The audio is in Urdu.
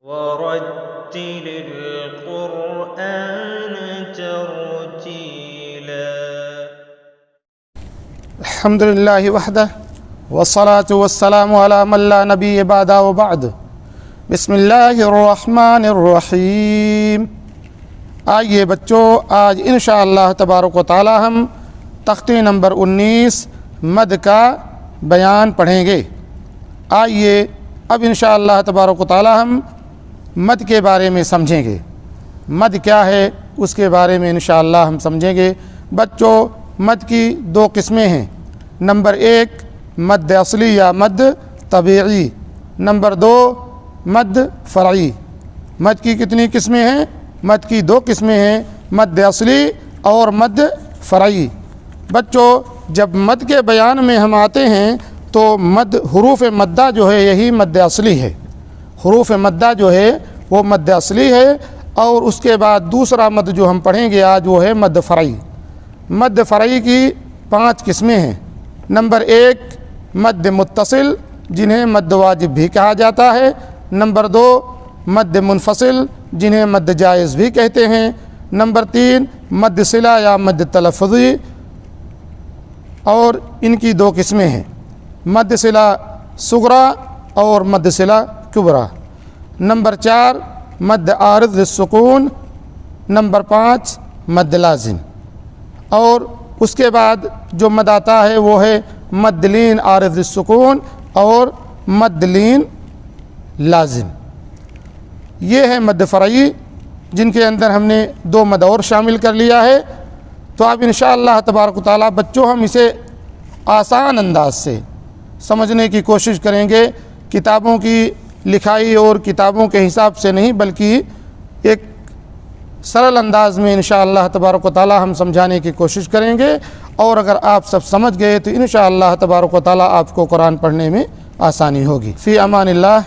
ورتل القرآن ترتيلا. الحمد للہ وحدہ والصلاة والسلام علی من لا نبی بعد وبعد. بسم اللہ الرحمن الرحیم. آئیے بچوں، آج انشاءاللہ تبارک و تعالی ہم تختی نمبر 19 مد کا بیان پڑھیں گے. آئیے اب انشاءاللہ تبارک و تعالی ہم مد کے بارے میں سمجھیں گے. مد کیا ہے اس کے بارے میں انشاءاللہ ہم سمجھیں گے. بچوں، مد کی دو قسمیں ہیں. نمبر 1 مد اصلی یا مد طبیعی. نمبر 2 مد فرعی. مد کی کتنی قسمیں ہیں؟ مد کی دو قسمیں ہیں، مد اصلی اور مد فرعی. بچوں، جب مد کے بیان میں ہم آتے ہیں تو مد حروف مدہ جو ہے یہی مد اصلی ہے. حروف مدہ جو ہے وہ مد اصلی ہے، اور اس کے بعد دوسرا مد جو ہم پڑھیں گے آج وہ ہے مد فرعی. مد فرعی کی 5 قسمیں ہیں. نمبر 1 مد متصل، جنہیں مد واجب بھی کہا جاتا ہے. نمبر 2 مد منفصل، جنہیں مد جائز بھی کہتے ہیں. نمبر 3 مد صلہ یا مد تلفظی، اور ان کی 2 قسمیں ہیں، مد صلہ صغریٰ اور مد صلہ کبریٰ. نمبر 4 مد عارض للسکون. نمبر 5 مد لازم. اور اس کے بعد جو مد آتا ہے وہ ہے مد لین عارض للسکون اور مد لین لازم. یہ ہے مد فرعی، جن کے اندر ہم نے 2 مد اور شامل کر لیا ہے. تو اب انشاءاللہ تبارک و تعالیٰ بچوں ہم اسے آسان انداز سے سمجھنے کی کوشش کریں گے. کتابوں کی لکھائی اور کتابوں کے حساب سے نہیں، بلکہ ایک سرل انداز میں انشاءاللہ تبارک و تعالیٰ ہم سمجھانے کی کوشش کریں گے. اور اگر آپ سب سمجھ گئے تو انشاءاللہ تبارک و تعالیٰ آپ کو قرآن پڑھنے میں آسانی ہوگی. فی امان اللہ.